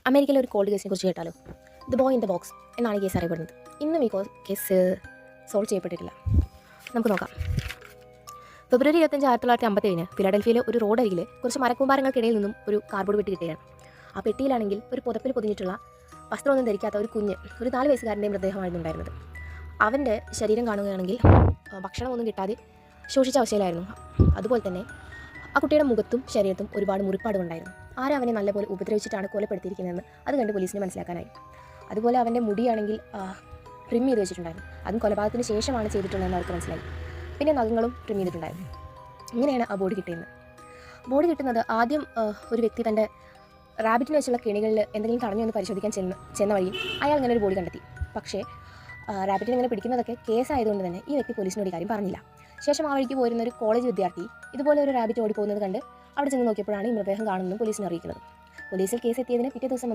അമേരിക്കയിലെ ഒരു കോൾഡ് കേസിനെ കുറിച്ച് കേട്ടാലോ? The boy in the box എന്നാണ് ഈ കേസ് അറിയപ്പെടുന്നത്. ഇന്നും ഈ കേസ് സോൾവ് ചെയ്യപ്പെട്ടിട്ടില്ല. നമുക്ക് നോക്കാം. ഫെബ്രുവരി 25, 1957 ഫിലാഡൽഫിയയിലെ ഒരു റോഡരികിൽ കുറച്ച് മരക്കൂമ്പാരങ്ങൾക്കിടയിൽ നിന്നും ഒരു കാർഡ്ബോർഡ് പെട്ടി കിട്ടുകയാണ്. ആ പെട്ടിയിലാണെങ്കിൽ ഒരു പുതപ്പിൽ പൊതിഞ്ഞിട്ടുള്ള വസ്ത്രമൊന്നും ധരിക്കാത്ത ഒരു 4 വയസ്സുകാരൻ്റെ മൃതദേഹമായിരുന്നു ഉണ്ടായിരുന്നത്. അവൻ്റെ ശരീരം കാണുകയാണെങ്കിൽ ഭക്ഷണമൊന്നും കിട്ടാതെ ശോഷിച്ച അവസ്ഥയിലായിരുന്നു. അതുപോലെ തന്നെ ആ കുട്ടിയുടെ മുഖത്തും ശരീരത്തും ഒരുപാട് മുറിപ്പാടുകളുണ്ടായിരുന്നു. ആരും അവനെ നല്ലപോലെ ഉപദ്രവിച്ചിട്ടാണ് കൊലപ്പെടുത്തിയിരിക്കുന്നതെന്ന് അത് കണ്ട് പോലീസിന് മനസ്സിലാക്കാനായി. അതുപോലെ അവൻ്റെ മുടിയാണെങ്കിൽ ട്രിം ചെയ്ത് വെച്ചിട്ടുണ്ടായിരുന്നു. അതും കൊലപാതകത്തിന് ശേഷമാണ് ചെയ്തിട്ടുള്ളതെന്ന് അവർക്ക് മനസ്സിലായി. പിന്നെ നഖങ്ങളും ട്രിം ചെയ്തിട്ടുണ്ടായിരുന്നു. ഇങ്ങനെയാണ് ആ ബോഡി കിട്ടിയത്. ബോഡി കിട്ടുന്നത് ആദ്യം ഒരു വ്യക്തി തൻ്റെ റാബിറ്റിന് വെച്ചുള്ള കെണികളിൽ എന്തെങ്കിലും തടഞ്ഞു എന്ന് പരിശോധിക്കാൻ ചെന്ന വഴി അയാൾ ഇങ്ങനെ ഒരു ബോഡി കണ്ടെത്തി. പക്ഷേ റാബിറ്റിനെ ഇങ്ങനെ പിടിക്കുന്നതൊക്കെ കേസായതുകൊണ്ട് തന്നെ ഈ വ്യക്തി പോലീസിനോട് കാര്യം പറഞ്ഞില്ല. ശേഷം ആ വഴിക്ക് പോരുന്ന ഒരു കോളേജ് വിദ്യാർത്ഥി ഇതുപോലെ ഒരു റാബിറ്റ് ഓടിപ്പോകുന്നത് കണ്ട് അവിടെ ചെന്ന് നോക്കിയപ്പോഴാണ് ഈ മൃതദേഹം കാണുന്നതും പോലീസിനെ അറിയിക്കുന്നത്. പോലീസിൽ കേസ് എത്തിയതിന് പിറ്റേ ദിവസം